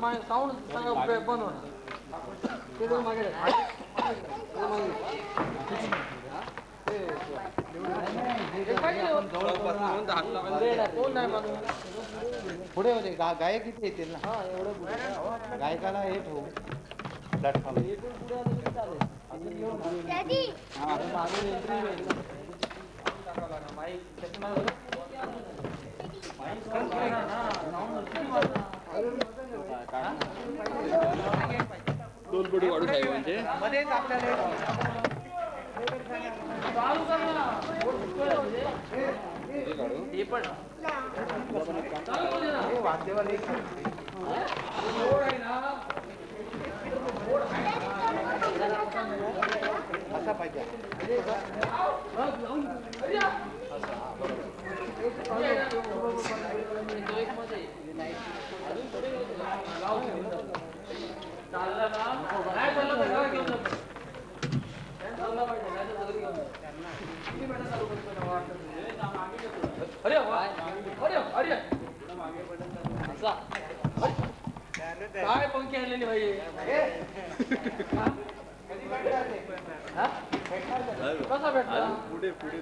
Sound बंद होणार ते मागे पुढे होते गायक किती येतील ना गायकाला हे ठेवू प्लॅटफॉर्म दोन पुढे वाढू आहे म्हणजे मध्येच आपल्याला वाद्यवाले असा पाहिजे काय पंखे आणलेली भाई कसा भेटला पुढे पुढे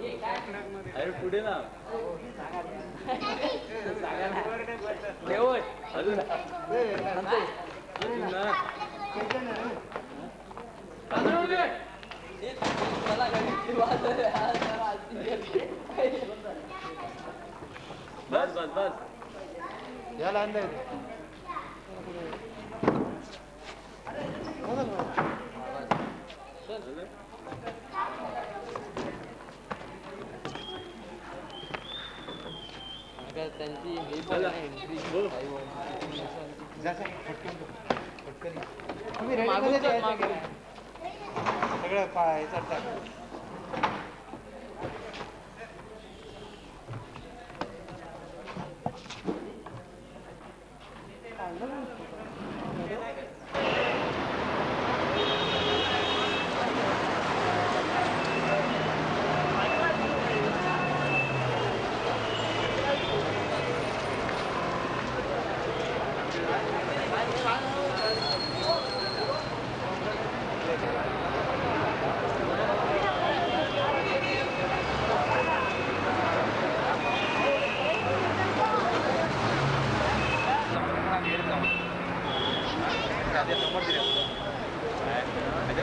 अरे पुढे ना अजून बस बस बस याला आणलंय त्यांची तुम्ही सगळं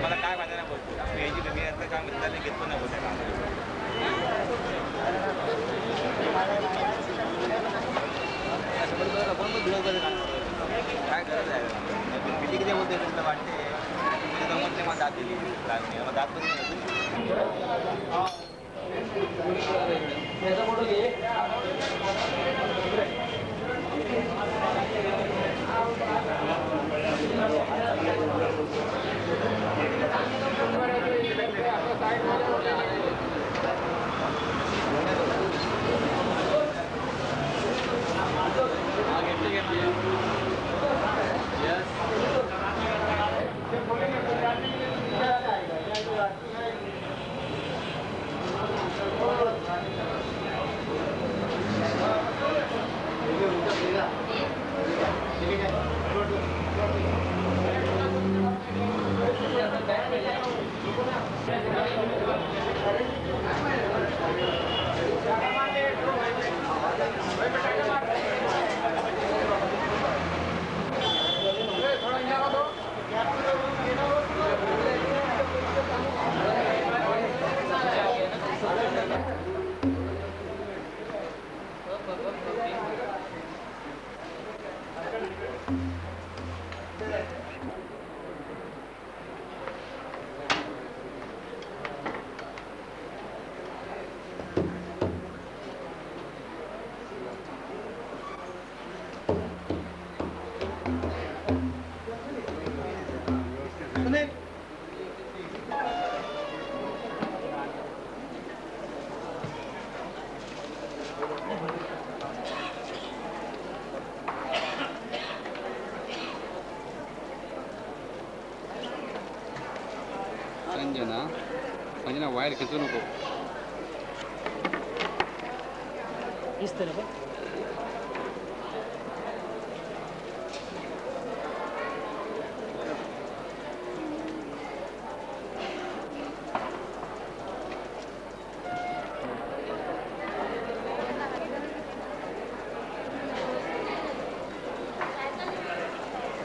मला काय माहिती नाही बोलतो याची कमी असं काम मित्राने घेतो ना बोलतो काय गरज आहे किती किती बोलते तुला वाटते जमत नाही मला दात दिली मला दात संजना वायर खिंचू नको इस तरह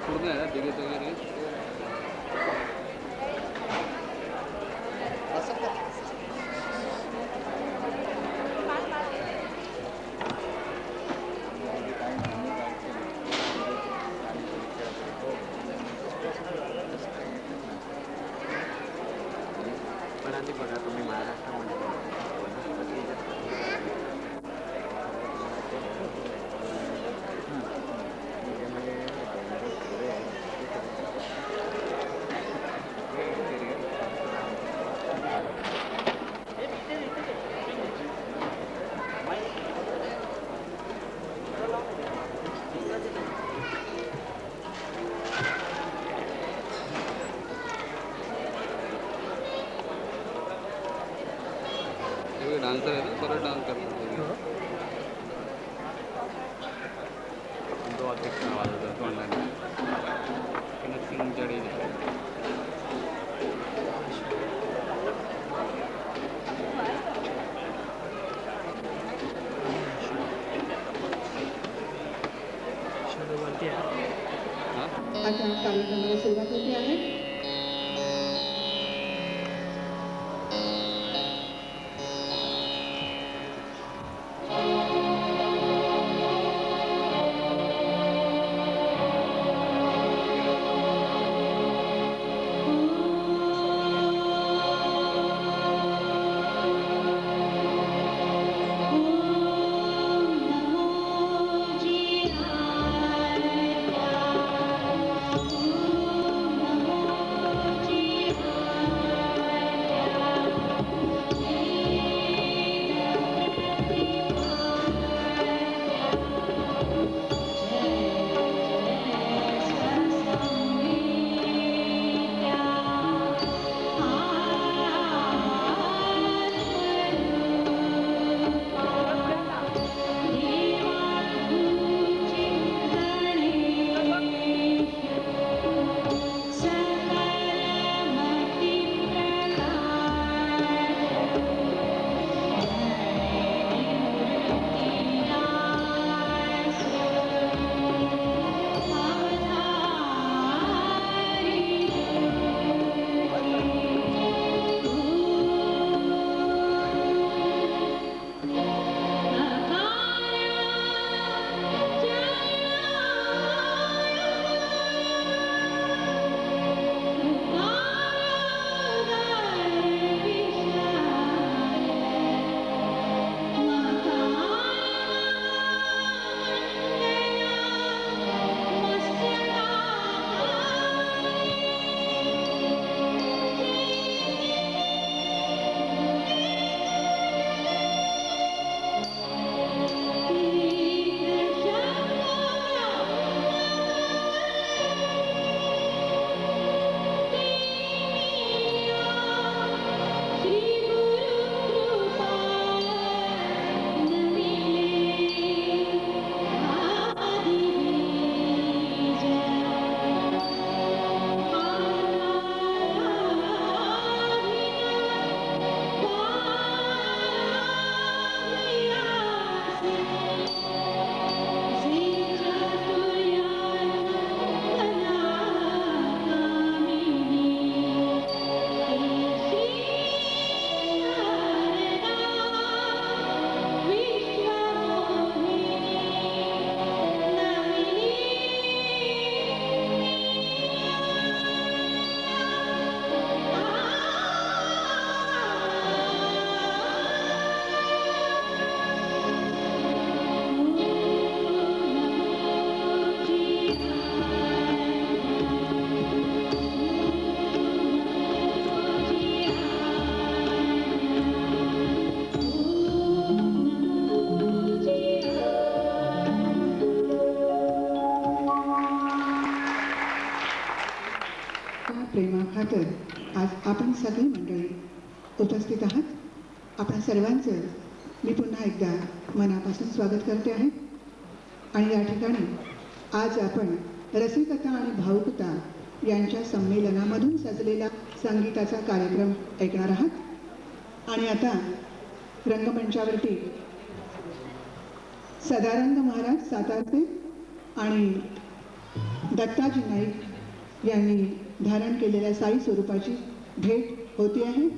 पूर्ण आहे ना तिकीट वगैरे असं का? पण आधी बघा तुम्ही महाराष्ट्रामध्ये डान्सर आहे ना परत डान्स करतात तो अध्यक्ष आवाज होता तोंडाने सिंग जडेजा आता कार्यक्रमाला सुरुवात होते आहे. प्रेमाखातर आज आपण सगळी मंडळी उपस्थित आहात. आपण सर्वांचं मी पुन्हा एकदा मनापासून स्वागत करते आहे. आणि या ठिकाणी आज आपण रसिकता आणि भावुकता यांच्या संमेलनामधून सजलेला संगीताचा कार्यक्रम ऐकणार आहात. आणि आता रंगमंचावरती सदानंद महाराज सातारचे आणि दत्ताजी नाईक यांनी धारण केलेल्या साई स्वरूपाची भेट होती आहे.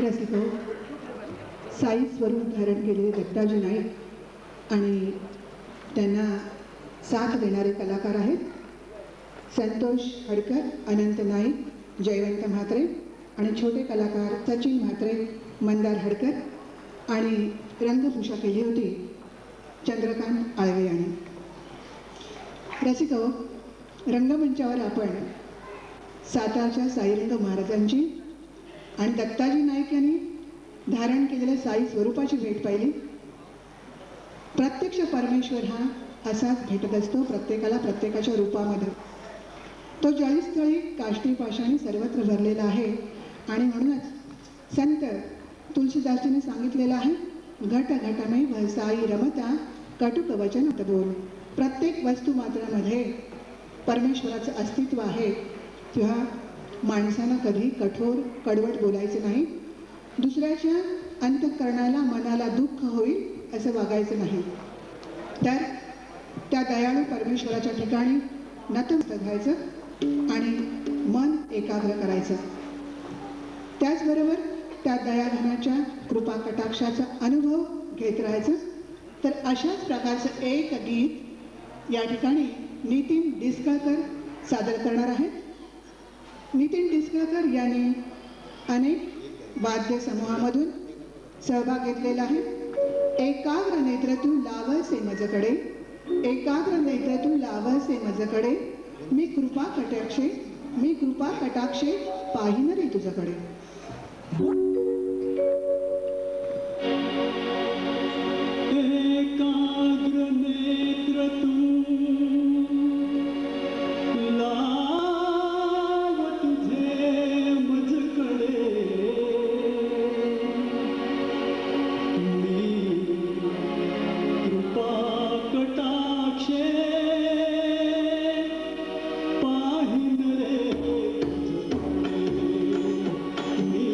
रसिको, साई स्वरूप धारण केलेले दत्ताजी नाईक आणि त्यांना साथ देणारे कलाकार आहेत संतोष हडकर, अनंत नाईक, जयवंत म्हात्रे आणि छोटे कलाकार सचिन म्हात्रे, मंदार हडकर आणि रंगभूषा केली होती चंद्रकांत आळवे यांनी. रसिको, रंगमंचावर आपण सातारच्या साईरंग महाराजांची आणि दत्ताजी नाईक यांनी धारण केलेल्या साई स्वरूपाची भेट पाहिली. प्रत्यक्ष परमेश्वर हा असाच भेटत असतो प्रत्येकाला प्रत्येकाच्या रूपामध्ये. तो जळीस्थळी काष्टी पाषाणी सर्वत्र भरलेला आहे आणि म्हणूनच संत तुलसीदासजीने सांगितलेलं आहे, घट घटमे साई रमता कटुक वचन बोल. प्रत्येक वस्तुमात्रामध्ये परमेश्वराचं अस्तित्व आहे, तेव्हा माणसानं कधी कठोर कडवट बोलायचं नाही. दुसऱ्याच्या अंतःकरणाला मनाला दुःख होईल असं वागायचं नाही. तर त्या दयाळू परमेश्वराच्या ठिकाणी नतमस्तक व्हायचं आणि मन एकाग्र करायचं. त्याचबरोबर त्या दयाघनाच्या कृपा कटाक्षाचा अनुभव घेत राहायचं. तर अशाच प्रकारचं एक गीत या ठिकाणी नितीन डिस्कळकर सादर करणार आहेत. नितीन डिस्कळकर यांनी अनेक वाद्य समूहामधून सहभाग घेतलेला आहे. एकाग्र नेत्र तू लावसे मजकडे, एकाग्र नेत्र तू लावसे मजकडे, मी कृपा कटाक्षे पाहिन रे तुझ्याकडे. एकाग्र नेत्र तू लाव तुझे मजकडे, मी कृपा कटाक्षे पाहिन रे तुझकडे, मी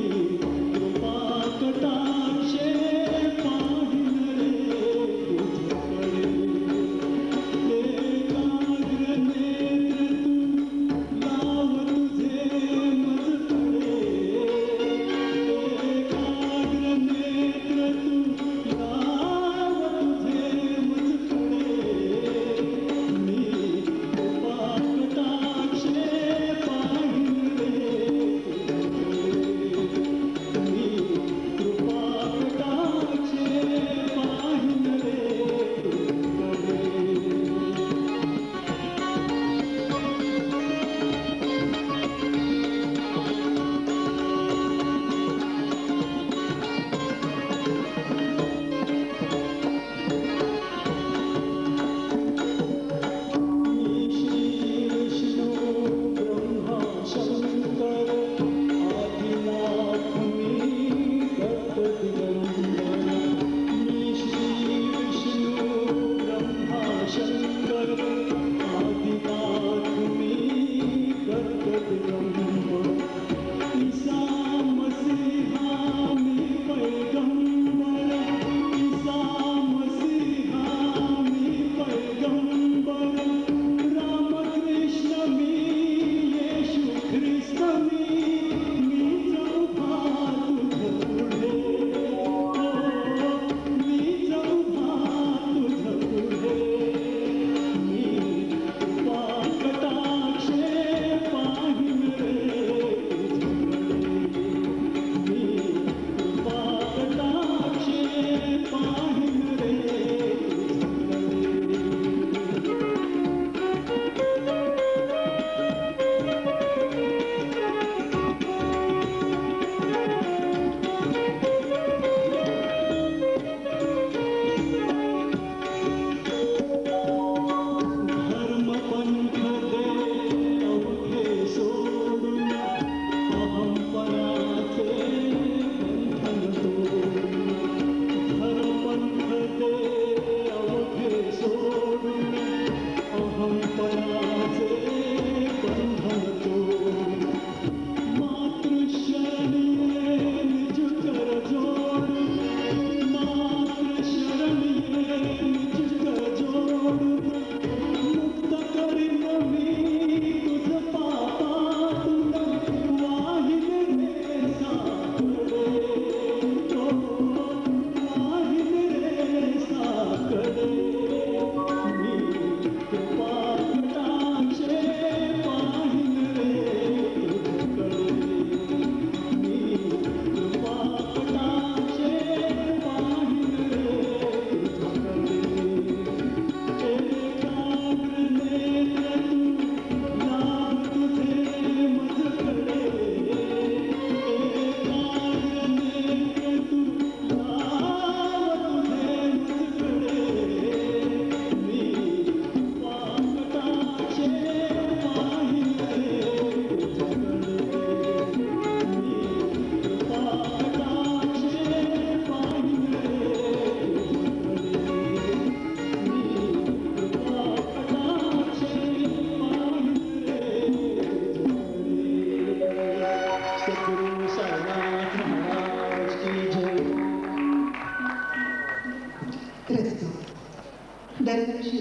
दरवर्षी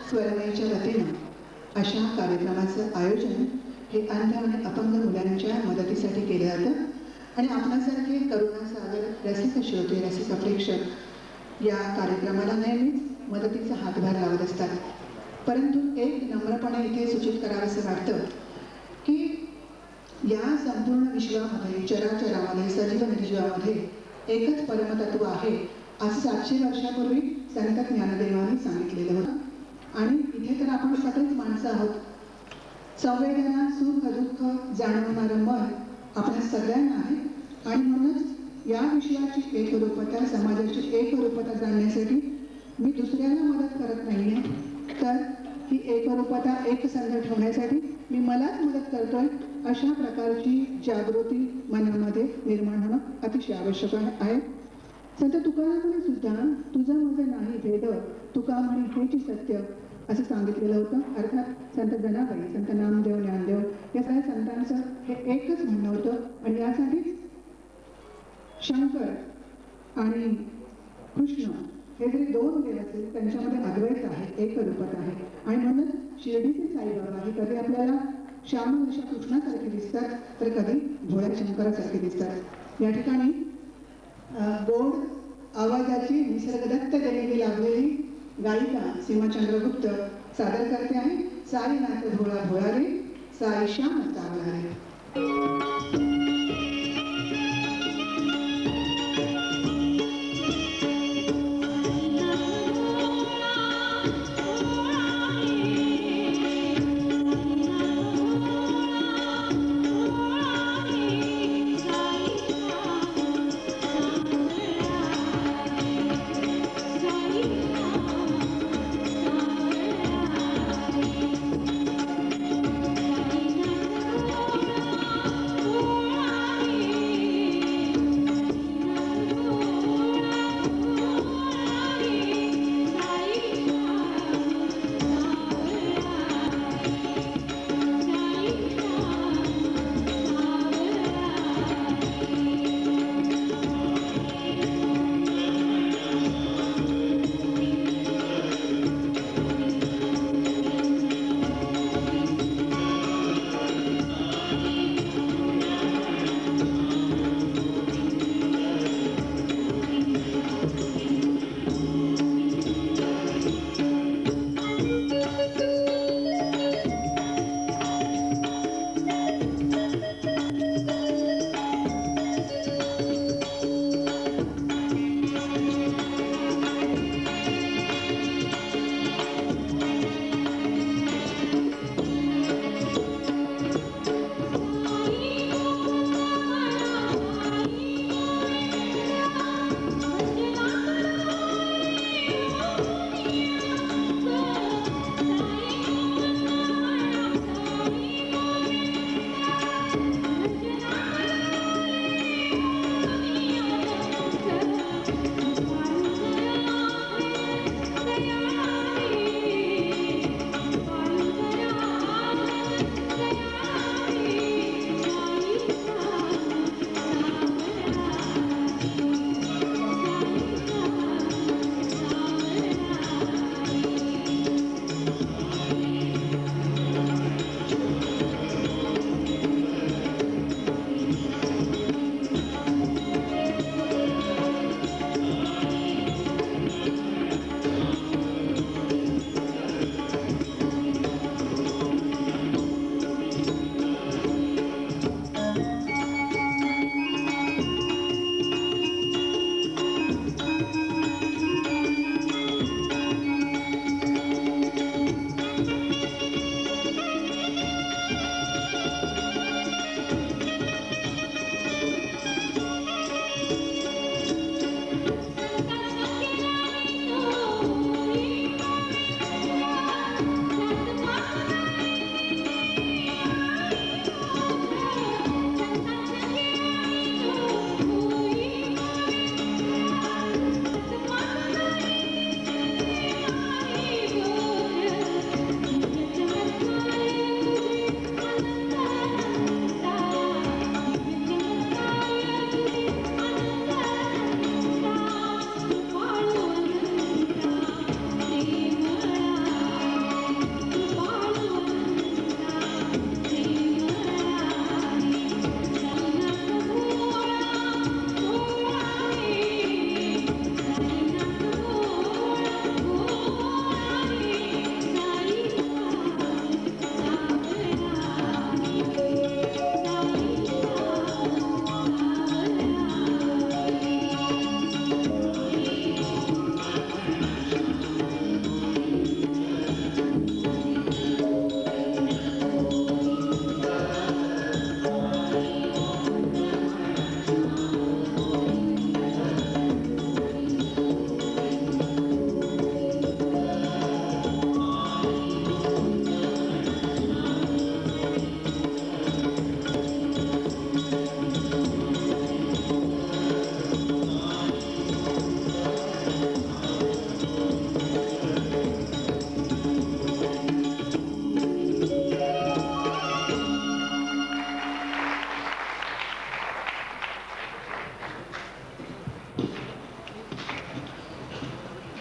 स्वरमयीच्या वतीनं अशा कार्यक्रमाचं आयोजन हे अंध आणि अपंग मुलांच्या मदतीसाठी केलं जातं आणि आपणासारखे करुणासागर रसिक श्रोते रसिक प्रेक्षक या कार्यक्रमाला नेहमीच मदतीचा हातभार लावत असतात. परंतु एक नम्रपणे इथे सूचित करावंसं वाटतं की या संपूर्ण विश्वामध्ये चराचरामध्ये सजीव निर्जीवामध्ये एकच परमतत्व आहे असं 700 वर्षापूर्वी संत ज्ञानदेवांनी सांगितलेलं होतं. आणि इथे तर आपण सगळेच माणसं आहोत. संवेदना सुख दुःख जाणवणारं मन आपल्या सगळ्यांना आहे आणि म्हणूनच या विश्वाची एकरूपता समाजाची एकरूपता जाणण्यासाठी मी दुसऱ्याला मदत करत नाही आहे, तर ही एकरूपता एकसंध ठेवण्यासाठी मी मलाच मदत करतोय अशा प्रकारची जागृती मनामध्ये निर्माण होणं अतिशय आवश्यक आहे. संत तुकारामाने सुद्धा तुझं माझं नाही भेद तुका म्हणे हेची सत्य असं सांगितलेलं होतं. अर्थात संत जनाबाई संत नामदेव ज्ञानदेव या सगळ्या संतांचं हे एकच म्हणणं होतं आणि यासाठी शंकर आणि कृष्ण हे जरी दोन देव असतील त्यांच्यामध्ये अद्वैत आहे एकरूपता आहे आणि म्हणूनच शिर्डीचे साईबाबा हे कधी आपल्याला श्यामवंश कृष्णासारखे दिसतात तर कधी भोळ्या शंकरासारखे दिसतात. या ठिकाणी गोड आवाजाची निसर्गदत्त देणगी लाभलेली गायिका सीमा चंद्रगुप्त सादर करते आहे. साईनाथ भोळा भोळा रे साई श्याम चावला रे. Oh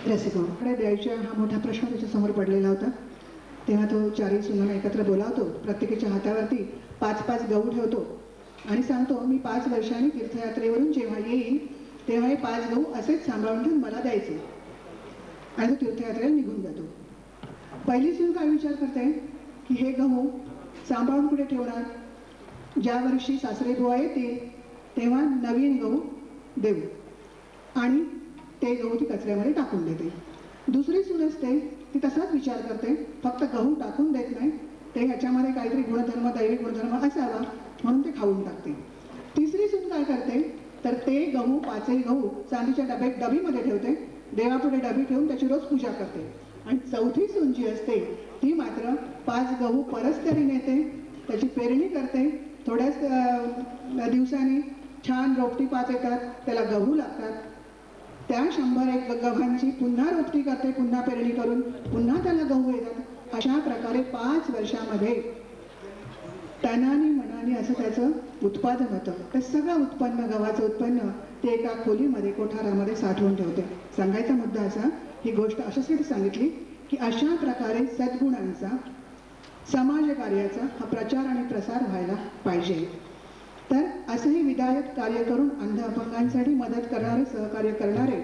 रसिकांकडे द्यायच्या हा मोठा प्रश्न त्याच्यासमोर पडलेला होता. तेव्हा तो चारही सुनांना एकत्र बोलावतो, प्रत्येकाच्या हातावरती 5-5 गहू ठेवतो आणि सांगतो, मी 5 वर्षांनी तीर्थयात्रेवरून जेव्हा येईन तेव्हा हे 5 गहू असेच सांभाळून ठेवून मला द्यायचे. आणि तो तीर्थयात्रेला निघून जातो. पहिली सून काय विचार करते की हे गहू सांभाळून कुठे ठेवणार, ज्या वर्षी सासरे बुवा येतील तेव्हा नवीन गहू देऊ, आणि ते गहू ती कचऱ्यामध्ये टाकून देते. दुसरी सून असते ती तसाच विचार करते, फक्त गहू टाकून देत नाही, ते ह्याच्यामध्ये काहीतरी गुणधर्म, दैवी गुणधर्म असावा म्हणून ते खाऊन टाकते. तिसरी सून काय करते तर ते गहू 5ही गहू चांदीच्या डबीमध्ये ठेवते, देवापुढे डबी ठेवून त्याची रोज पूजा करते. आणि चौथी सून जी असते ती मात्र 5 गहू परस्त्री नेते, त्याची पेरणी करते, थोड्याच दिवसांनी छान रोपटी 5 येतात, त्याला गहू लागतात, त्या 101 गव्हांची पुन्हा रोपटी करते, पुन्हा पेरणी करून पुन्हा त्याला गहू येतात. अशा प्रकारे 5 वर्षामध्ये तनानी मनाने असं त्याचं उत्पादन होतं. ते सगळं उत्पन्न, गव्हाचं उत्पन्न ते एका खोलीमध्ये, कोठारामध्ये साठवून ठेवते. सांगायचा मुद्दा असा, ही गोष्ट अशासाठी सांगितली की अशा प्रकारे सद्गुणांचा, समाजकार्याचा हा प्रचार आणि प्रसार व्हायला पाहिजे. तर असंही विधायक कार्य करून अंध अपंगांसाठी मदत करणारे, सहकार्य करणारे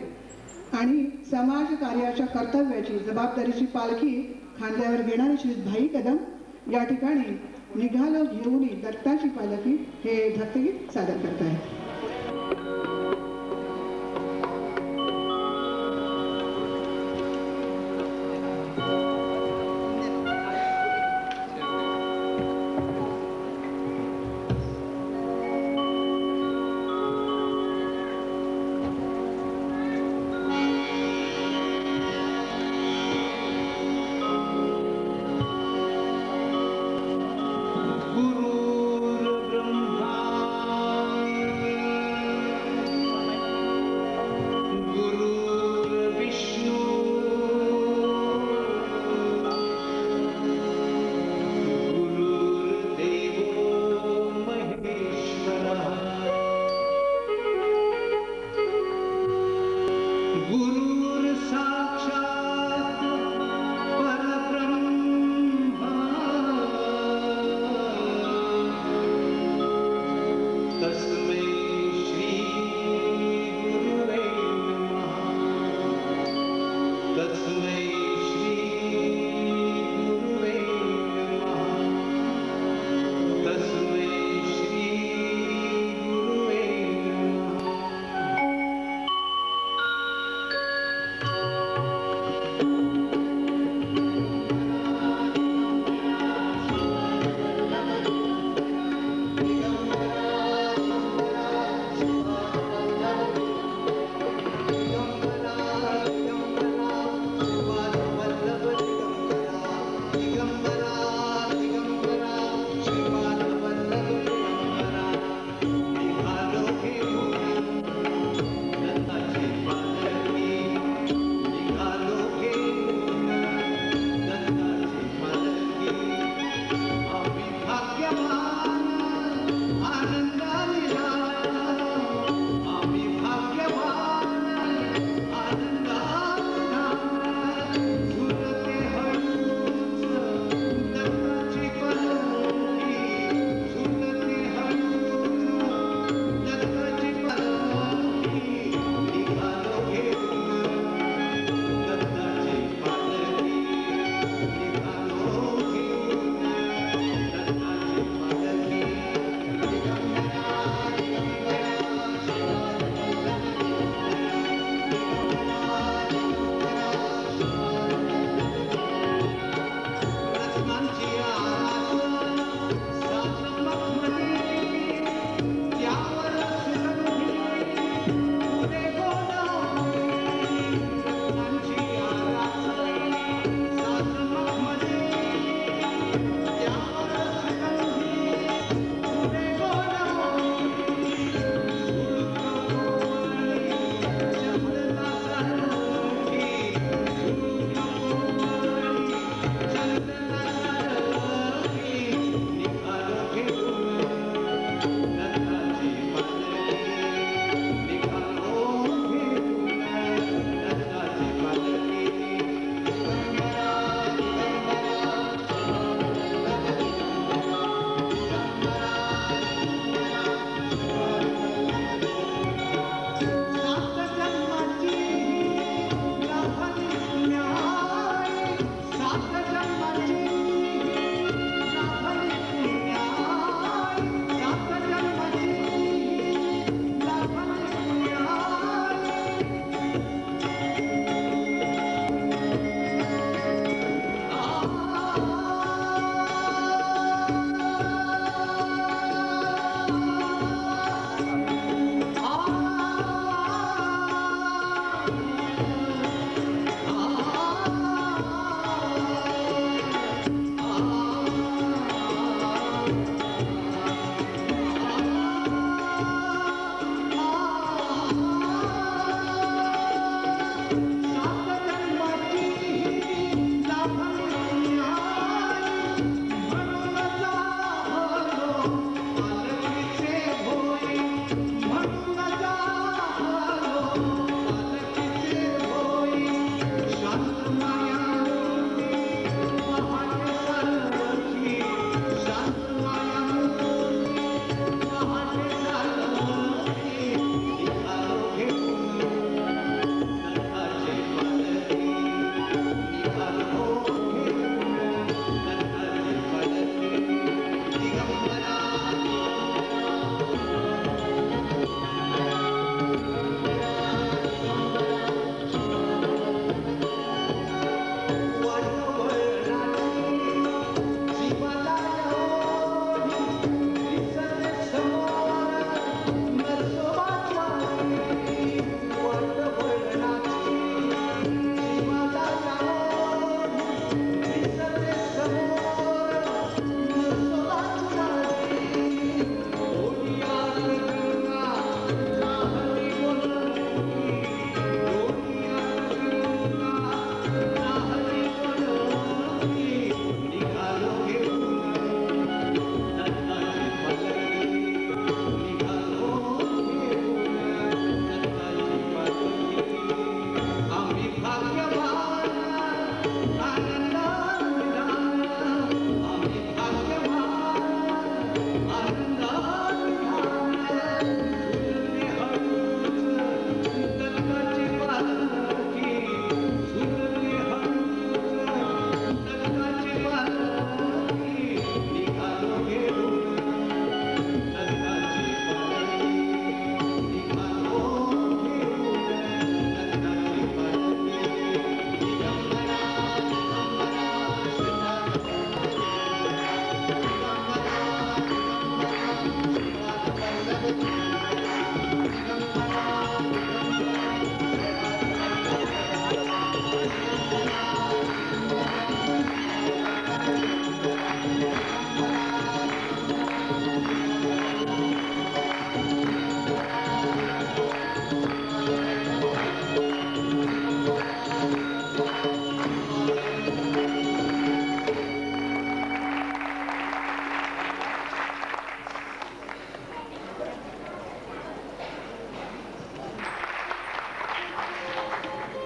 आणि समाज कार्याच्या कर्तव्याची, जबाबदारीची पालखी खांद्यावर घेणारी श्री भाई कदम या ठिकाणी निघालो घेऊन दत्ताची पालखी हे भक्तगीत सादर करत आहे.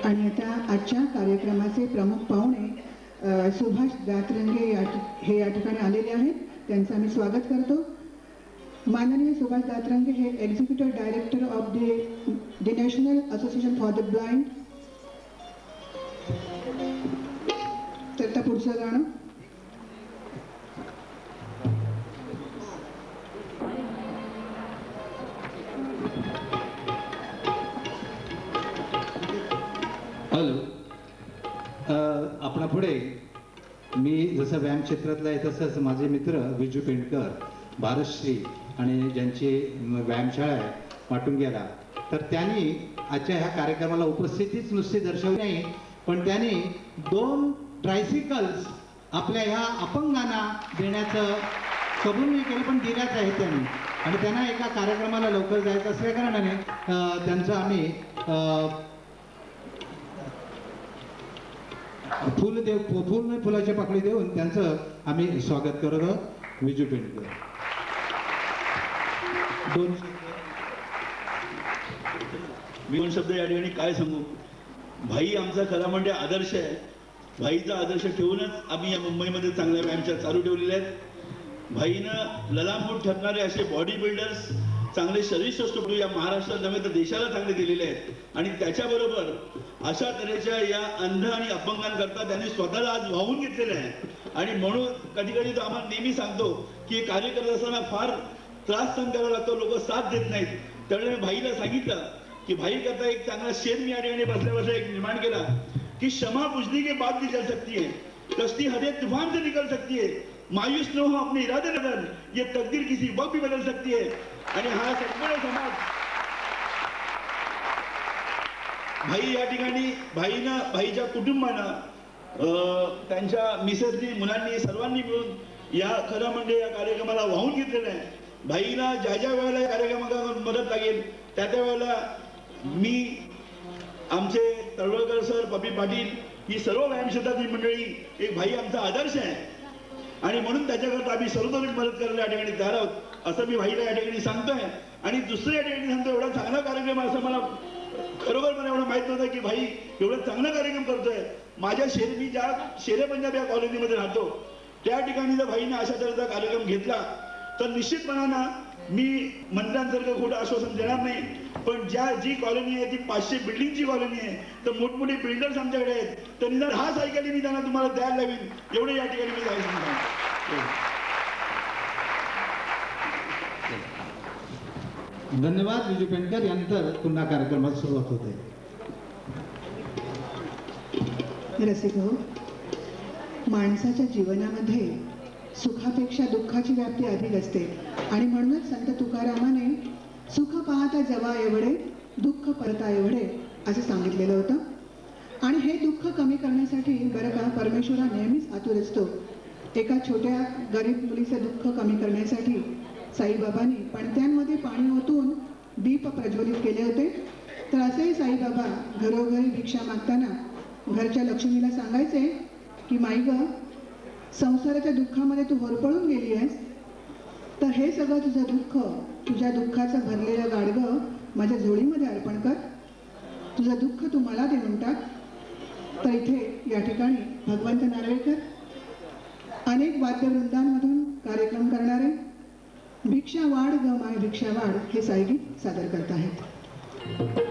आणि आता आजच्या कार्यक्रमाचे प्रमुख पाहुणे सुभाष दातरंगे हे या ठिकाणी आलेले आहेत. त्यांचं आम्ही स्वागत करतो. माननीय सुभाष दातरंगे हे executive director of the national association for the blind. तर पुढचं गाणं हॅलो. आपणापुढे मी जसं व्यायाम क्षेत्रातला आहे तसंच माझे मित्र विजू पेंडकर, भारतश्री आणि ज्यांची व्यायामशाळा आहे माटुंग्याला, तर त्यांनी आजच्या ह्या कार्यक्रमाला उपस्थितीच नुसती दर्शवली नाही, पण त्यांनी 2 ट्रायसिकल्स आपल्या ह्या अपंगांना देण्याचं कबूल नाही केलं, पण दिल्याच आहे त्यांनी. आणि त्यांना एका कार्यक्रमाला लवकर जायचं असल्या कारणाने त्यांचं आम्ही फुलाच्या पाकळी देऊन त्यांचं आम्ही स्वागत करत आहोत. विजू पेंडकर 2 शब्द या ठिकाणी काय सांगू. भाई आमचा खरा म्हणजे आदर्श आहे. भाईचा आदर्श ठेवूनच आम्ही या मुंबईमध्ये चांगल्या व्यायामशाळा चालू ठेवलेल्या आहेत. भाईनं ललामभूत ठरणारे असे बॉडी बिल्डर्स, चांगले शरीरश्रेष्ठ या महाराष्ट्रात नव्हे तर देशाला चांगले दिलेले आहेत. आणि त्याच्याबरोबर अशा तऱ्हेच्या या अंध आणि अपंगांकरता त्यांनी स्वतःला आज वाहून घेतलेलं आहे. आणि म्हणून कधी कधी तो आम्हाला नेहमी सांगतो की कार्य करत असताना फार त्रास सहन करावा लागतो, लोक साथ देत नाहीत. त्यावेळी मी भाईला सांगितलं की भाई करता एक चांगला शेर मी या ठिकाणी बसल्या एक निर्माण केला की क्षमा पूछने के बाद भी चल सकती है, कश्ती हदे तूफान से निकल सकती है, मायूस न हो अपने इरादे बदल, ये तकदीर किसी वक्त भी बदल सकती है. आणि हा संपूर्ण समाज भाई या ठिकाणी भाईच्या कुटुंबानं त्यांच्या मिसेसनी, मुलांनी, सर्वांनी मिळून या खरं म्हणजे या कार्यक्रमाला वाहून घेतलेलं आहे. भाईला ज्या वेळेला या कार्यक्रमाला मदत लागेल त्या वेळेला मी, आमचे तळवळकर सर, पपी पाटील, ही सर्व व्यायाम क्षेत्रातील मंडळी, एक भाई आमचा आदर्श आहे आणि म्हणून त्याच्याकरता आम्ही सर्वतोपरी मदत करायला या ठिकाणी तयार आहोत असं मी भाईला या ठिकाणी सांगतोय. आणि दुसरं या ठिकाणी सांगतो, एवढा चांगला कार्यक्रम असं मला खरोखर मला एवढं माहित नव्हतं की भाई एवढा चांगला कार्यक्रम करतोय. माझ्या मी ज्या शेरे पंजाब या कॉलनीमध्ये राहतो त्या ठिकाणी जर भाईने अशा तऱ्हेचा कार्यक्रम घेतला तर निश्चितपणानं मी मंत्र्यांसारखं खोटं आश्वासन देणार नाही. पण जी कॉलनी आहे ती 500 बिल्डिंगची कॉलनी आहे, तर मोठमोठे बिल्डर्स आमच्याकडे आहेत, तर निदान 10 सायकली मी त्यांना तुम्हाला द्यायला लावीन एवढे या ठिकाणी मी जायचं सांगतो. धन्यवाद विजू पेंडकर. यानंतर पुन्हा कार्यक्रमात सुरुवात होते. रसिक हो, माणसाच्या जीवनामध्ये सुखापेक्षा दुःखाची व्याप्ती अधिक असते. आणि म्हणूनच संत तुकारामाने सुख पाहता जवा एवढे, दुःख परता एवढे असं सांगितलेलं होतं. आणि हे दुःख कमी करण्यासाठी बरं का परमेश्वरा नेहमीच आतुर असतो. एका छोट्या गरीब मुलीचं दुःख कमी करण्यासाठी साईबाबांनी पणत्यांमध्ये पाणी ओतून दीप प्रज्वलित केले होते. तर असेही साईबाबा घरोघरी भिक्षा मागताना घरच्या लक्ष्मीला सांगायचे की माई ग, संसाराच्या दुःखामध्ये तू होरपळून गेली आहेस, तर हे सगळं तुझं दुःख, तुझ्या दुःखाचं भरलेलं गाडगं माझ्या झोळीमध्ये अर्पण कर, तुझं दुःख तू मला देऊन टाक. तर इथे या ठिकाणी भगवंत नार्वेकर अनेक वाद्यवृंदांमधून कार्यक्रम करणारे भिक्षा वाढ ग माय भिक्षा वाढ हे साईगीत सादर करत आहेत.